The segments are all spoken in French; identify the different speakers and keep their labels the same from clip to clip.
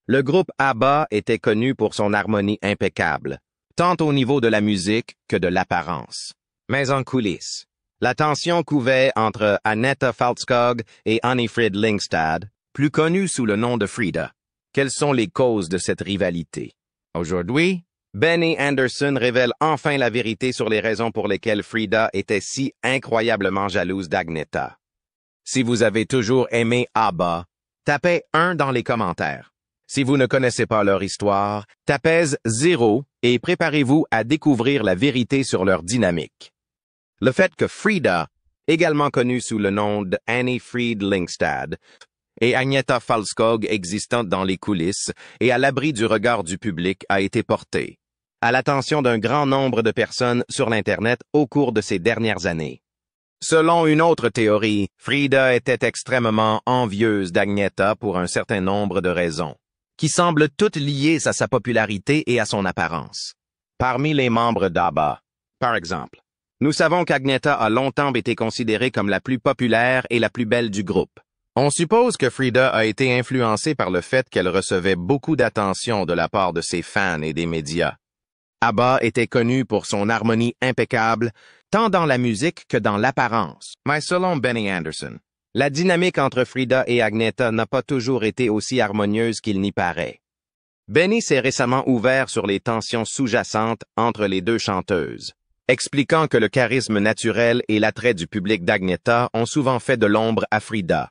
Speaker 1: Le groupe ABBA était connu pour son harmonie impeccable, tant au niveau de la musique que de l'apparence. Mais en coulisses, la tension couvait entre Agnetha Fältskog et Anni-Frid Lyngstad, plus connue sous le nom de Frida. Quelles sont les causes de cette rivalité? Aujourd'hui, Benny Andersson révèle enfin la vérité sur les raisons pour lesquelles Frida était si incroyablement jalouse d'Agnetha. Si vous avez toujours aimé ABBA, tapez 1 dans les commentaires. Si vous ne connaissez pas leur histoire, tapez 0 et préparez-vous à découvrir la vérité sur leur dynamique. Le fait que Frida, également connue sous le nom de Anni-Frid Lyngstad, et Agnetha Fältskog existant dans les coulisses et à l'abri du regard du public a été porté à l'attention d'un grand nombre de personnes sur l'Internet au cours de ces dernières années. Selon une autre théorie, Frida était extrêmement envieuse d'Agnetha pour un certain nombre de raisons, qui semblent toutes liées à sa popularité et à son apparence. Parmi les membres d'ABBA, par exemple, nous savons qu'Agnetha a longtemps été considérée comme la plus populaire et la plus belle du groupe. On suppose que Frida a été influencée par le fait qu'elle recevait beaucoup d'attention de la part de ses fans et des médias. ABBA était connu pour son harmonie impeccable, tant dans la musique que dans l'apparence. Mais selon Benny Andersson, la dynamique entre Frida et Agnetha n'a pas toujours été aussi harmonieuse qu'il n'y paraît. Benny s'est récemment ouvert sur les tensions sous-jacentes entre les deux chanteuses, expliquant que le charisme naturel et l'attrait du public d'Agnetha ont souvent fait de l'ombre à Frida.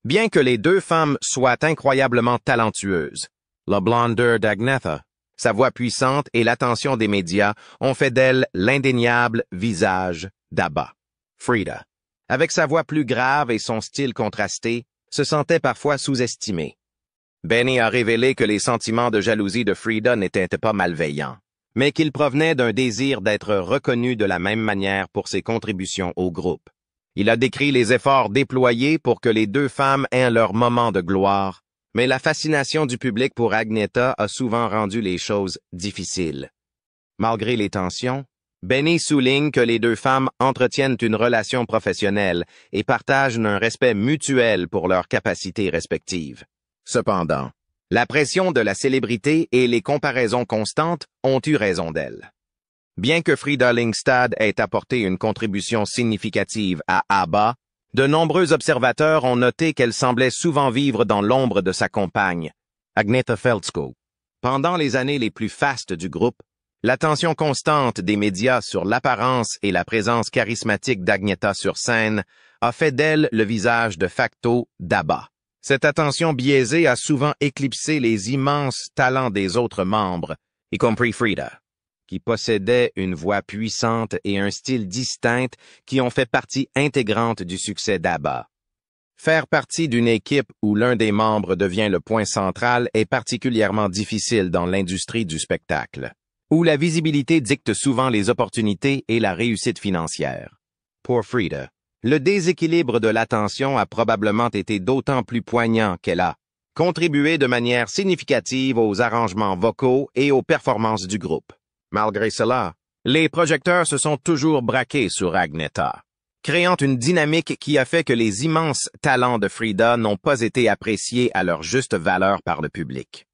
Speaker 1: Bien que les deux femmes soient incroyablement talentueuses, la blondeur d'Agnetha, sa voix puissante et l'attention des médias ont fait d'elle l'indéniable visage d'ABBA. Frida, avec sa voix plus grave et son style contrasté, se sentait parfois sous-estimée. Benny a révélé que les sentiments de jalousie de Frida n'étaient pas malveillants, mais qu'ils provenaient d'un désir d'être reconnue de la même manière pour ses contributions au groupe. Il a décrit les efforts déployés pour que les deux femmes aient leur moment de gloire, mais la fascination du public pour Agnetha a souvent rendu les choses difficiles. Malgré les tensions, Benny souligne que les deux femmes entretiennent une relation professionnelle et partagent un respect mutuel pour leurs capacités respectives. Cependant, la pression de la célébrité et les comparaisons constantes ont eu raison d'elle. Bien que Frida Lyngstad ait apporté une contribution significative à ABBA, de nombreux observateurs ont noté qu'elle semblait souvent vivre dans l'ombre de sa compagne, Agnetha Fältskog. Pendant les années les plus fastes du groupe, l'attention constante des médias sur l'apparence et la présence charismatique d'Agnetha sur scène a fait d'elle le visage de facto d'ABBA. Cette attention biaisée a souvent éclipsé les immenses talents des autres membres, y compris Frida, qui possédait une voix puissante et un style distinct qui ont fait partie intégrante du succès d'ABBA. Faire partie d'une équipe où l'un des membres devient le point central est particulièrement difficile dans l'industrie du spectacle, où la visibilité dicte souvent les opportunités et la réussite financière. Pour Frida, le déséquilibre de l'attention a probablement été d'autant plus poignant qu'elle a contribué de manière significative aux arrangements vocaux et aux performances du groupe. Malgré cela, les projecteurs se sont toujours braqués sur Agnetha, créant une dynamique qui a fait que les immenses talents de Frida n'ont pas été appréciés à leur juste valeur par le public.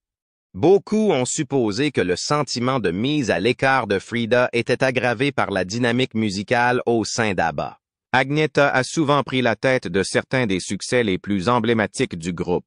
Speaker 1: Beaucoup ont supposé que le sentiment de mise à l'écart de Frida était aggravé par la dynamique musicale au sein d'ABBA. Agnetha a souvent pris la tête de certains des succès les plus emblématiques du groupe,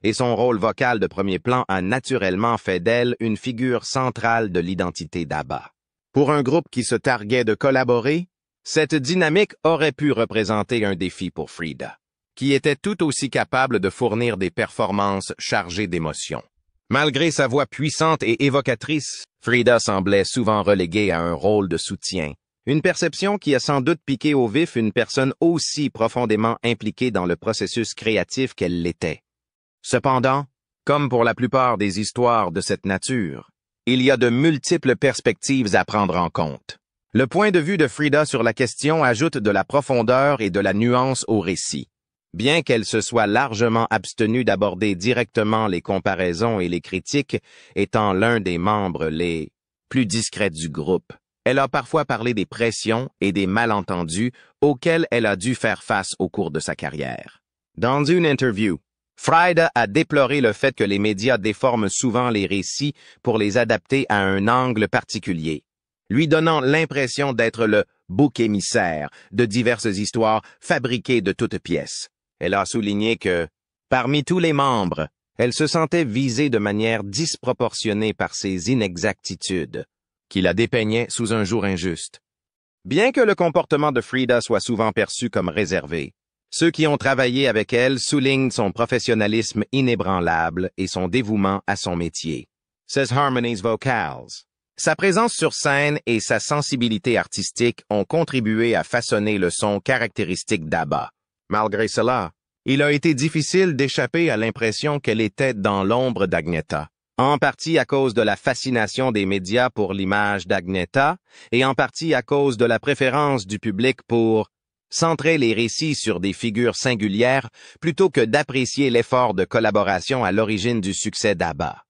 Speaker 1: et son rôle vocal de premier plan a naturellement fait d'elle une figure centrale de l'identité d'ABBA. Pour un groupe qui se targuait de collaborer, cette dynamique aurait pu représenter un défi pour Frida, qui était tout aussi capable de fournir des performances chargées d'émotions. Malgré sa voix puissante et évocatrice, Frida semblait souvent reléguée à un rôle de soutien, une perception qui a sans doute piqué au vif une personne aussi profondément impliquée dans le processus créatif qu'elle l'était. Cependant, comme pour la plupart des histoires de cette nature, il y a de multiples perspectives à prendre en compte. Le point de vue de Frida sur la question ajoute de la profondeur et de la nuance au récit. Bien qu'elle se soit largement abstenue d'aborder directement les comparaisons et les critiques, étant l'un des membres les plus discrets du groupe, elle a parfois parlé des pressions et des malentendus auxquels elle a dû faire face au cours de sa carrière. Dans une interview, Frida a déploré le fait que les médias déforment souvent les récits pour les adapter à un angle particulier, lui donnant l'impression d'être le bouc émissaire de diverses histoires fabriquées de toutes pièces. Elle a souligné que, parmi tous les membres, elle se sentait visée de manière disproportionnée par ces inexactitudes, qui la dépeignaient sous un jour injuste. Bien que le comportement de Frida soit souvent perçu comme réservé, ceux qui ont travaillé avec elle soulignent son professionnalisme inébranlable et son dévouement à son métier. Ses harmonies vocales. Sa présence sur scène et sa sensibilité artistique ont contribué à façonner le son caractéristique d'ABBA. Malgré cela, il a été difficile d'échapper à l'impression qu'elle était dans l'ombre d'Agnetha, en partie à cause de la fascination des médias pour l'image d'Agnetha et en partie à cause de la préférence du public pour centrer les récits sur des figures singulières plutôt que d'apprécier l'effort de collaboration à l'origine du succès d'ABBA.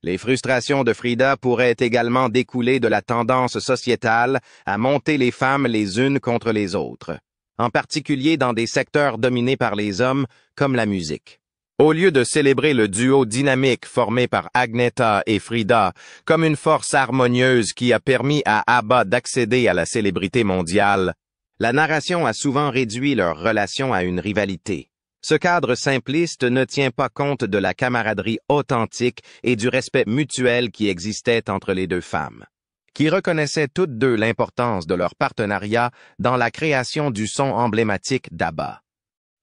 Speaker 1: Les frustrations de Frida pourraient également découler de la tendance sociétale à monter les femmes les unes contre les autres, en particulier dans des secteurs dominés par les hommes comme la musique. Au lieu de célébrer le duo dynamique formé par Agnetha et Frida comme une force harmonieuse qui a permis à ABBA d'accéder à la célébrité mondiale, la narration a souvent réduit leur relation à une rivalité. Ce cadre simpliste ne tient pas compte de la camaraderie authentique et du respect mutuel qui existait entre les deux femmes, qui reconnaissaient toutes deux l'importance de leur partenariat dans la création du son emblématique d'ABBA.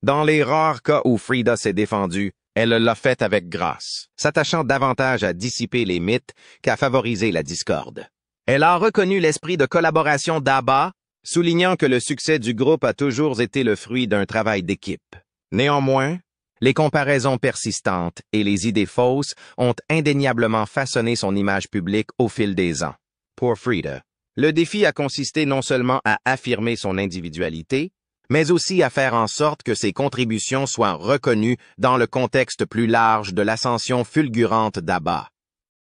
Speaker 1: Dans les rares cas où Frida s'est défendue, elle l'a fait avec grâce, s'attachant davantage à dissiper les mythes qu'à favoriser la discorde. Elle a reconnu l'esprit de collaboration d'ABBA, soulignant que le succès du groupe a toujours été le fruit d'un travail d'équipe. Néanmoins, les comparaisons persistantes et les idées fausses ont indéniablement façonné son image publique au fil des ans. Pour Frida, le défi a consisté non seulement à affirmer son individualité, mais aussi à faire en sorte que ses contributions soient reconnues dans le contexte plus large de l'ascension fulgurante d'ABBA.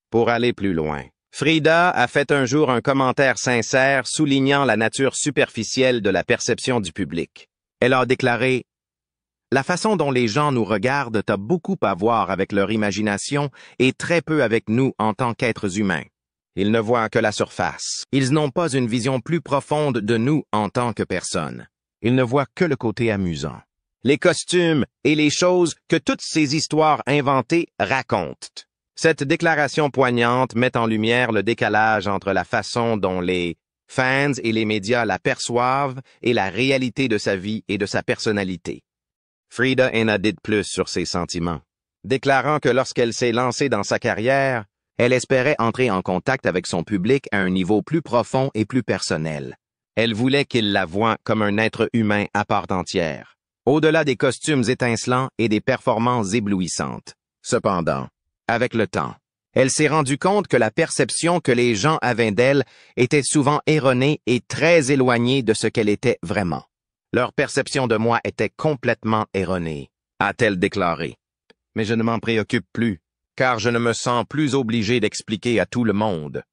Speaker 1: Pour aller plus loin, Frida a fait un jour un commentaire sincère soulignant la nature superficielle de la perception du public. Elle a déclaré « La façon dont les gens nous regardent a beaucoup à voir avec leur imagination et très peu avec nous en tant qu'êtres humains. Ils ne voient que la surface. Ils n'ont pas une vision plus profonde de nous en tant que personnes. Ils ne voient que le côté amusant. Les costumes et les choses que toutes ces histoires inventées racontent. » Cette déclaration poignante met en lumière le décalage entre la façon dont les fans et les médias la perçoivent et la réalité de sa vie et de sa personnalité. Frida en a dit plus sur ses sentiments, déclarant que lorsqu'elle s'est lancée dans sa carrière, elle espérait entrer en contact avec son public à un niveau plus profond et plus personnel. Elle voulait qu'il la voie comme un être humain à part entière, au-delà des costumes étincelants et des performances éblouissantes. Cependant, avec le temps, elle s'est rendue compte que la perception que les gens avaient d'elle était souvent erronée et très éloignée de ce qu'elle était vraiment. Leur perception de moi était complètement erronée, a-t-elle déclaré. Mais je ne m'en préoccupe plus, car je ne me sens plus obligée d'expliquer à tout le monde.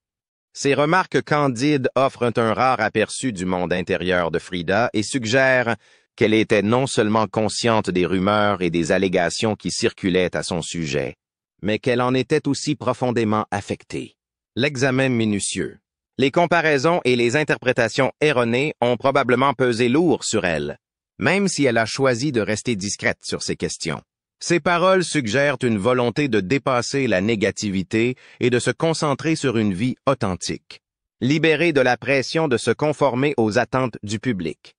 Speaker 1: Ces remarques candides offrent un rare aperçu du monde intérieur de Frida et suggèrent qu'elle était non seulement consciente des rumeurs et des allégations qui circulaient à son sujet, mais qu'elle en était aussi profondément affectée. L'examen minutieux. Les comparaisons et les interprétations erronées ont probablement pesé lourd sur elle, même si elle a choisi de rester discrète sur ces questions. Ces paroles suggèrent une volonté de dépasser la négativité et de se concentrer sur une vie authentique, libérée de la pression de se conformer aux attentes du public.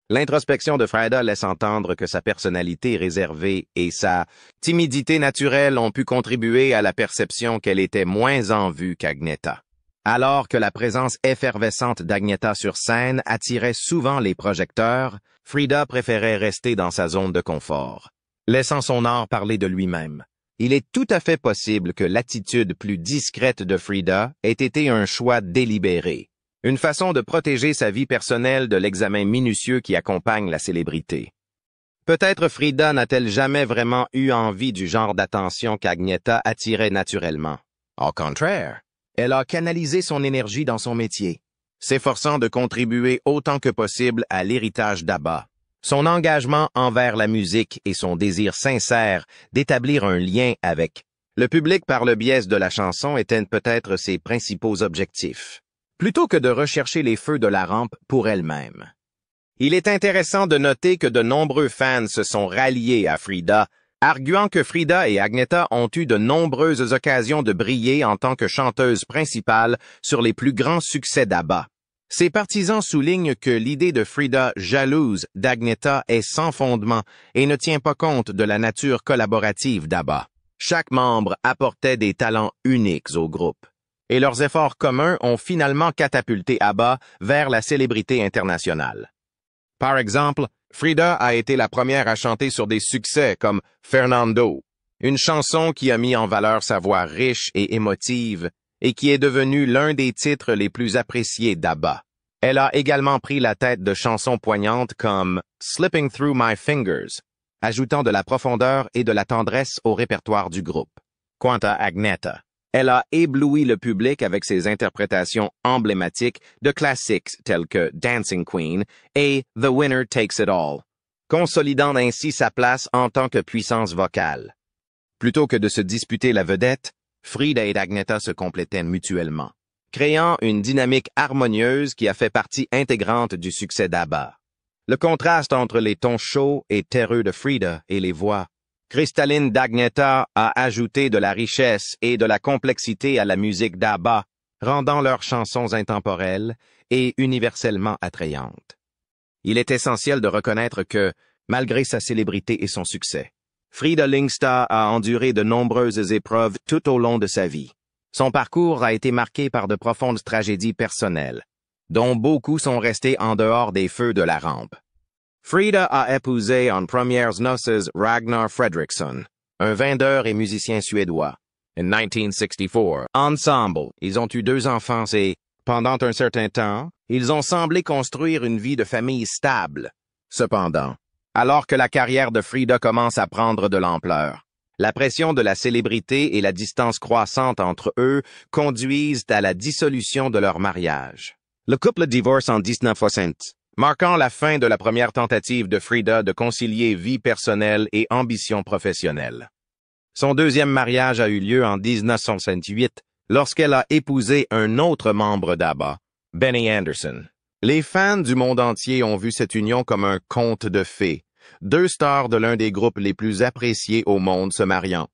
Speaker 1: L'introspection de Frida laisse entendre que sa personnalité réservée et sa timidité naturelle ont pu contribuer à la perception qu'elle était moins en vue qu'Agnetha. Alors que la présence effervescente d'Agnetha sur scène attirait souvent les projecteurs, Frida préférait rester dans sa zone de confort, laissant son art parler de lui-même. Il est tout à fait possible que l'attitude plus discrète de Frida ait été un choix délibéré. Une façon de protéger sa vie personnelle de l'examen minutieux qui accompagne la célébrité. Peut-être Frida n'a-t-elle jamais vraiment eu envie du genre d'attention qu'Agnetha attirait naturellement. Au contraire, elle a canalisé son énergie dans son métier, s'efforçant de contribuer autant que possible à l'héritage d'ABBA. Son engagement envers la musique et son désir sincère d'établir un lien avec le public par le biais de la chanson étaient peut-être ses principaux objectifs, plutôt que de rechercher les feux de la rampe pour elle-même. Il est intéressant de noter que de nombreux fans se sont ralliés à Frida, arguant que Frida et Agnetha ont eu de nombreuses occasions de briller en tant que chanteuses principales sur les plus grands succès d'ABBA. Ces partisans soulignent que l'idée de Frida jalouse d'Agnetha est sans fondement et ne tient pas compte de la nature collaborative d'ABBA. Chaque membre apportait des talents uniques au groupe, et leurs efforts communs ont finalement catapulté ABBA vers la célébrité internationale. Par exemple, Frida a été la première à chanter sur des succès comme Fernando, une chanson qui a mis en valeur sa voix riche et émotive et qui est devenue l'un des titres les plus appréciés d'ABBA. Elle a également pris la tête de chansons poignantes comme Slipping Through My Fingers, ajoutant de la profondeur et de la tendresse au répertoire du groupe. Quant à Agnetha, elle a ébloui le public avec ses interprétations emblématiques de classiques tels que Dancing Queen et The Winner Takes It All, consolidant ainsi sa place en tant que puissance vocale. Plutôt que de se disputer la vedette, Frida et Agnetha se complétaient mutuellement, créant une dynamique harmonieuse qui a fait partie intégrante du succès d'ABBA. Le contraste entre les tons chauds et terreux de Frida et les voix cristallines d'Agnetha a ajouté de la richesse et de la complexité à la musique d'ABBA, rendant leurs chansons intemporelles et universellement attrayantes. Il est essentiel de reconnaître que, malgré sa célébrité et son succès, Frida Lyngstad a enduré de nombreuses épreuves tout au long de sa vie. Son parcours a été marqué par de profondes tragédies personnelles, dont beaucoup sont restés en dehors des feux de la rampe. Frida a épousé en premières noces Ragnar Fredriksson, un vendeur et musicien suédois. En 1964, ensemble, ils ont eu 2 enfants et, pendant un certain temps, ils ont semblé construire une vie de famille stable. Cependant, alors que la carrière de Frida commence à prendre de l'ampleur, la pression de la célébrité et la distance croissante entre eux conduisent à la dissolution de leur mariage. Le couple divorce en 1960, marquant la fin de la première tentative de Frida de concilier vie personnelle et ambition professionnelle. Son deuxième mariage a eu lieu en 1968, lorsqu'elle a épousé un autre membre d'ABBA, Benny Andersson. Les fans du monde entier ont vu cette union comme un conte de fées, 2 stars de l'un des groupes les plus appréciés au monde se mariant.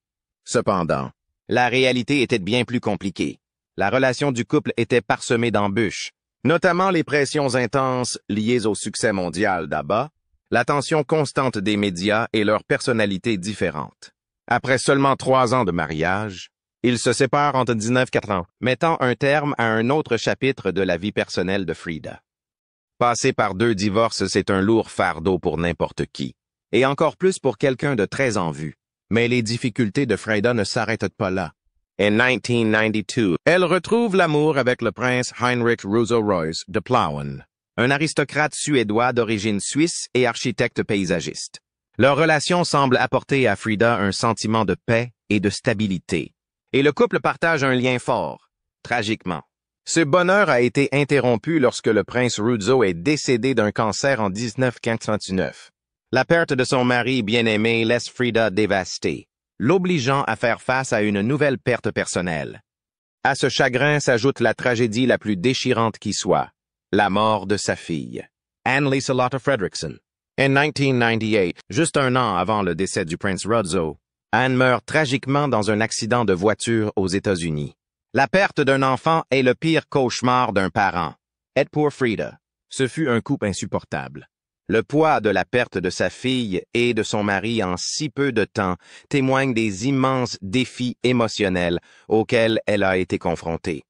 Speaker 1: Cependant, la réalité était bien plus compliquée. La relation du couple était parsemée d'embûches, notamment les pressions intenses liées au succès mondial d'ABBA, l'attention constante des médias et leurs personnalités différentes. Après seulement 3 ans de mariage, ils se séparent en 1980, mettant un terme à un autre chapitre de la vie personnelle de Frida. Passer par 2 divorces, c'est un lourd fardeau pour n'importe qui, et encore plus pour quelqu'un de très en vue. Mais les difficultés de Frida ne s'arrêtent pas là. En 1992, elle retrouve l'amour avec le prince Heinrich Rousseau-Royce de Plauen, un aristocrate suédois d'origine suisse et architecte paysagiste. Leur relation semble apporter à Frida un sentiment de paix et de stabilité, et le couple partage un lien fort, tragiquement. Ce bonheur a été interrompu lorsque le prince Rousseau est décédé d'un cancer en 1999. La perte de son mari bien-aimé laisse Frida dévastée, l'obligeant à faire face à une nouvelle perte personnelle. À ce chagrin s'ajoute la tragédie la plus déchirante qui soit, la mort de sa fille, Anne-Liselotte Fredriksson. En 1998, juste un an avant le décès du prince Rousseau, Anne meurt tragiquement dans un accident de voiture aux États-Unis. La perte d'un enfant est le pire cauchemar d'un parent. Et pour Frida, ce fut un coup insupportable. Le poids de la perte de sa fille et de son mari en si peu de temps témoigne des immenses défis émotionnels auxquels elle a été confrontée.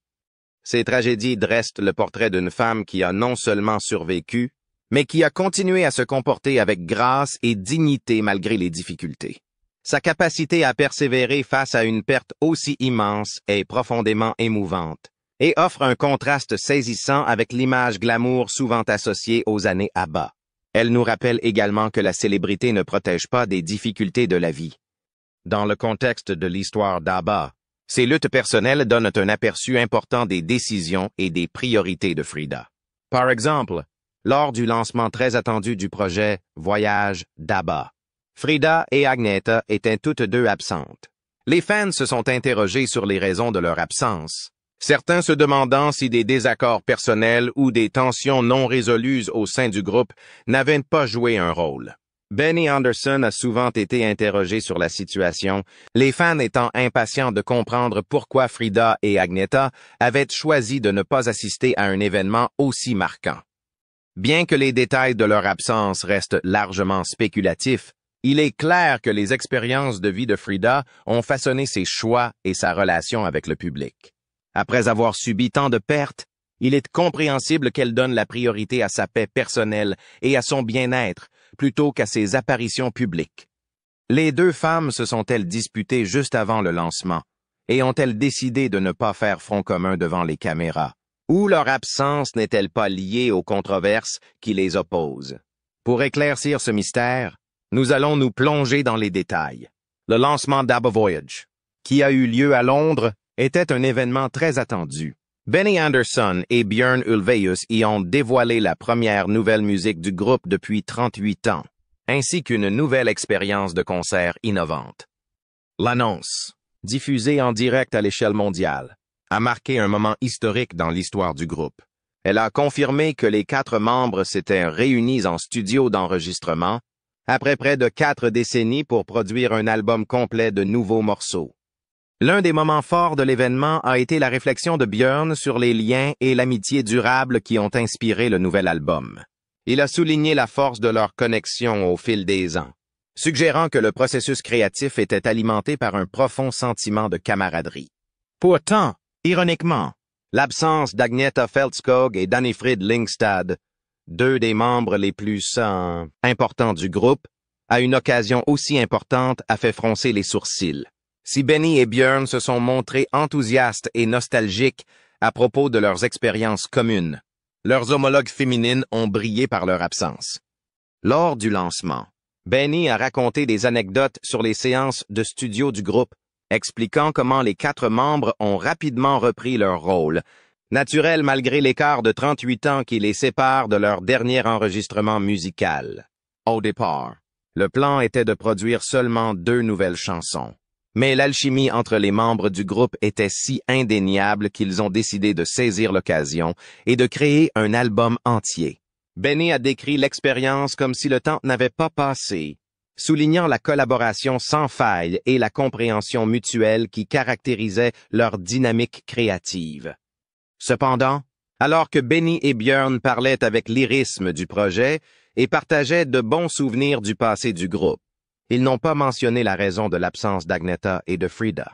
Speaker 1: Ces tragédies dressent le portrait d'une femme qui a non seulement survécu, mais qui a continué à se comporter avec grâce et dignité malgré les difficultés. Sa capacité à persévérer face à une perte aussi immense est profondément émouvante et offre un contraste saisissant avec l'image glamour souvent associée aux années ABBA. Elle nous rappelle également que la célébrité ne protège pas des difficultés de la vie. Dans le contexte de l'histoire d'ABBA, ces luttes personnelles donnent un aperçu important des décisions et des priorités de Frida. Par exemple, lors du lancement très attendu du projet Voyage d'ABBA. Frida et Agneta étaient toutes deux absentes. Les fans se sont interrogés sur les raisons de leur absence, certains se demandant si des désaccords personnels ou des tensions non résolues au sein du groupe n'avaient pas joué un rôle. Benny Andersson a souvent été interrogé sur la situation, les fans étant impatients de comprendre pourquoi Frida et Agneta avaient choisi de ne pas assister à un événement aussi marquant. Bien que les détails de leur absence restent largement spéculatifs, il est clair que les expériences de vie de Frida ont façonné ses choix et sa relation avec le public. Après avoir subi tant de pertes, il est compréhensible qu'elle donne la priorité à sa paix personnelle et à son bien-être, plutôt qu'à ses apparitions publiques. Les deux femmes se sont-elles disputées juste avant le lancement, et ont-elles décidé de ne pas faire front commun devant les caméras? Ou leur absence n'est-elle pas liée aux controverses qui les opposent? Pour éclaircir ce mystère, nous allons nous plonger dans les détails. Le lancement d'ABBA Voyage, qui a eu lieu à Londres, était un événement très attendu. Benny Andersson et Björn Ulvaeus y ont dévoilé la première nouvelle musique du groupe depuis 38 ans, ainsi qu'une nouvelle expérience de concert innovante. L'annonce, diffusée en direct à l'échelle mondiale, a marqué un moment historique dans l'histoire du groupe. Elle a confirmé que les 4 membres s'étaient réunis en studio d'enregistrement après près de 4 décennies pour produire un album complet de nouveaux morceaux. L'un des moments forts de l'événement a été la réflexion de Björn sur les liens et l'amitié durable qui ont inspiré le nouvel album. Il a souligné la force de leur connexion au fil des ans, suggérant que le processus créatif était alimenté par un profond sentiment de camaraderie. Pourtant, ironiquement, l'absence d'Agneta Fältskog et d'Annifrid Lyngstad, 2 des membres les plus importants du groupe, à une occasion aussi importante a fait froncer les sourcils. Si Benny et Björn se sont montrés enthousiastes et nostalgiques à propos de leurs expériences communes, leurs homologues féminines ont brillé par leur absence. Lors du lancement, Benny a raconté des anecdotes sur les séances de studio du groupe, expliquant comment les 4 membres ont rapidement repris leur rôle, naturel malgré l'écart de 38 ans qui les sépare de leur dernier enregistrement musical. Au départ, le plan était de produire seulement 2 nouvelles chansons. Mais l'alchimie entre les membres du groupe était si indéniable qu'ils ont décidé de saisir l'occasion et de créer un album entier. Benny a décrit l'expérience comme si le temps n'avait pas passé, soulignant la collaboration sans faille et la compréhension mutuelle qui caractérisait leur dynamique créative. Cependant, alors que Benny et Björn parlaient avec lyrisme du projet et partageaient de bons souvenirs du passé du groupe, ils n'ont pas mentionné la raison de l'absence d'Agneta et de Frida.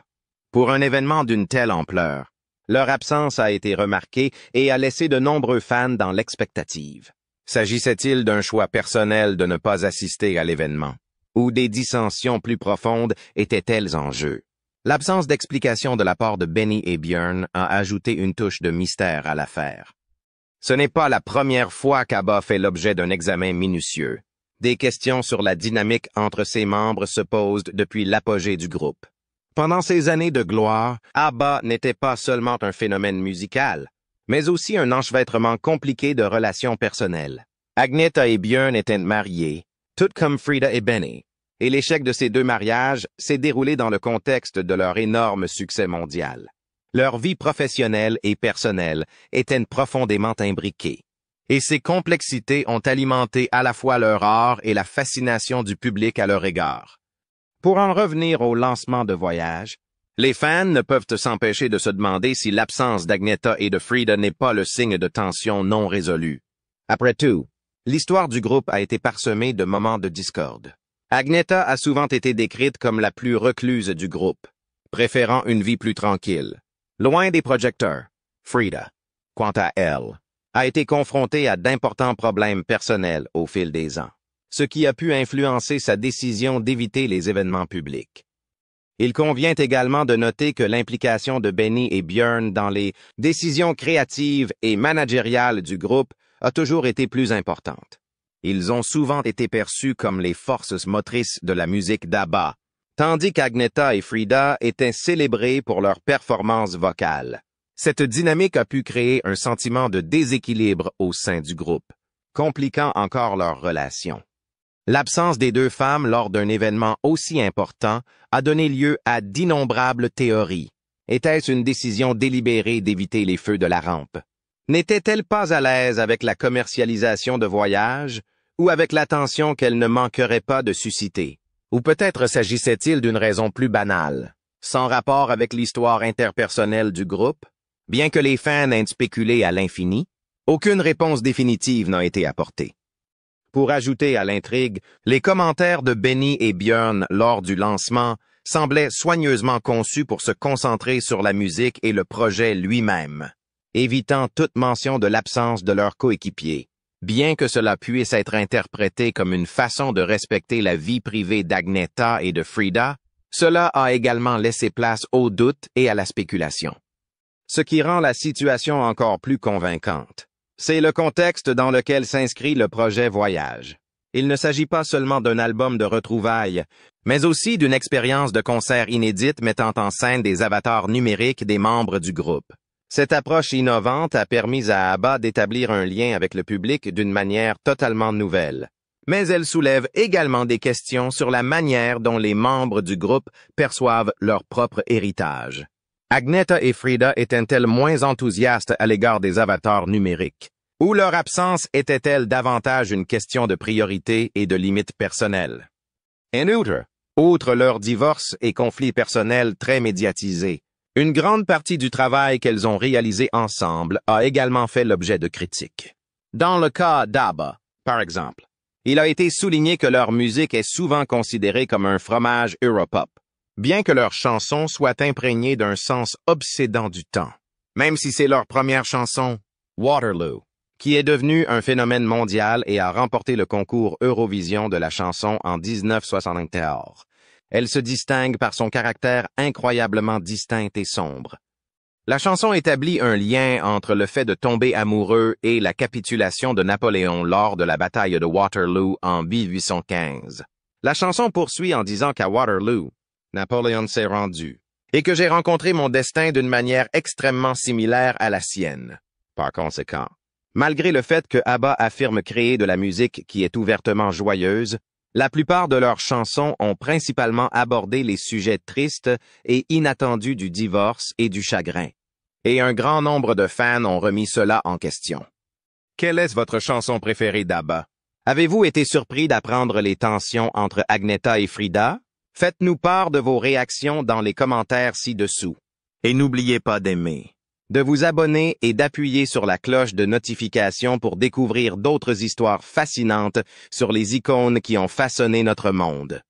Speaker 1: Pour un événement d'une telle ampleur, leur absence a été remarquée et a laissé de nombreux fans dans l'expectative. S'agissait-il d'un choix personnel de ne pas assister à l'événement? Ou des dissensions plus profondes étaient-elles en jeu? L'absence d'explication de la part de Benny et Björn a ajouté une touche de mystère à l'affaire. Ce n'est pas la première fois qu'ABBA fait l'objet d'un examen minutieux. Des questions sur la dynamique entre ses membres se posent depuis l'apogée du groupe. Pendant ces années de gloire, ABBA n'était pas seulement un phénomène musical, mais aussi un enchevêtrement compliqué de relations personnelles. Agneta et Björn étaient mariés, tout comme Frida et Benny, et l'échec de ces 2 mariages s'est déroulé dans le contexte de leur énorme succès mondial. Leur vie professionnelle et personnelle étaient profondément imbriquées. Et ces complexités ont alimenté à la fois leur art et la fascination du public à leur égard. Pour en revenir au lancement de Voyage, les fans ne peuvent s'empêcher de se demander si l'absence d'Agneta et de Frida n'est pas le signe de tensions non résolues. Après tout, l'histoire du groupe a été parsemée de moments de discorde. Agneta a souvent été décrite comme la plus recluse du groupe, préférant une vie plus tranquille, loin des projecteurs. Frida, quant à elle, a été confrontée à d'importants problèmes personnels au fil des ans, ce qui a pu influencer sa décision d'éviter les événements publics. Il convient également de noter que l'implication de Benny et Björn dans les décisions créatives et managériales du groupe a toujours été plus importante. Ils ont souvent été perçus comme les forces motrices de la musique d'ABBA, tandis qu'Agneta et Frida étaient célébrés pour leur performance vocale. Cette dynamique a pu créer un sentiment de déséquilibre au sein du groupe, compliquant encore leur relation. L'absence des deux femmes lors d'un événement aussi important a donné lieu à d'innombrables théories. Était-ce une décision délibérée d'éviter les feux de la rampe? N'était-elle pas à l'aise avec la commercialisation de voyages ou avec l'attention qu'elle ne manquerait pas de susciter? Ou peut-être s'agissait-il d'une raison plus banale, sans rapport avec l'histoire interpersonnelle du groupe? Bien que les fans aient spéculé à l'infini, aucune réponse définitive n'a été apportée. Pour ajouter à l'intrigue, les commentaires de Benny et Björn lors du lancement semblaient soigneusement conçus pour se concentrer sur la musique et le projet lui-même, évitant toute mention de l'absence de leur coéquipier. Bien que cela puisse être interprété comme une façon de respecter la vie privée d'Agneta et de Frida, cela a également laissé place au doute et à la spéculation. Ce qui rend la situation encore plus convaincante, c'est le contexte dans lequel s'inscrit le projet Voyage. Il ne s'agit pas seulement d'un album de retrouvailles, mais aussi d'une expérience de concert inédite mettant en scène des avatars numériques des membres du groupe. Cette approche innovante a permis à ABBA d'établir un lien avec le public d'une manière totalement nouvelle. Mais elle soulève également des questions sur la manière dont les membres du groupe perçoivent leur propre héritage. Agneta et Frida étaient-elles moins enthousiastes à l'égard des avatars numériques? Ou leur absence était-elle davantage une question de priorité et de limites personnelles? Outre leur divorce et conflits personnels très médiatisés, une grande partie du travail qu'elles ont réalisé ensemble a également fait l'objet de critiques. Dans le cas d'ABBA, par exemple, il a été souligné que leur musique est souvent considérée comme un fromage Europop, bien que leurs chansons soient imprégnées d'un sens obsédant du temps. Même si c'est leur première chanson, Waterloo, qui est devenue un phénomène mondial et a remporté le concours Eurovision de la chanson en 1974. Elle se distingue par son caractère incroyablement distinct et sombre. La chanson établit un lien entre le fait de tomber amoureux et la capitulation de Napoléon lors de la bataille de Waterloo en 1815. La chanson poursuit en disant qu'à Waterloo, Napoléon s'est rendu, et que j'ai rencontré mon destin d'une manière extrêmement similaire à la sienne. Par conséquent, malgré le fait que ABBA affirme créer de la musique qui est ouvertement joyeuse, la plupart de leurs chansons ont principalement abordé les sujets tristes et inattendus du divorce et du chagrin. Et un grand nombre de fans ont remis cela en question. Quelle est votre chanson préférée d'ABBA? Avez-vous été surpris d'apprendre les tensions entre Agneta et Frida? Faites-nous part de vos réactions dans les commentaires ci-dessous. Et n'oubliez pas d'aimer, de vous abonner et d'appuyer sur la cloche de notification pour découvrir d'autres histoires fascinantes sur les icônes qui ont façonné notre monde.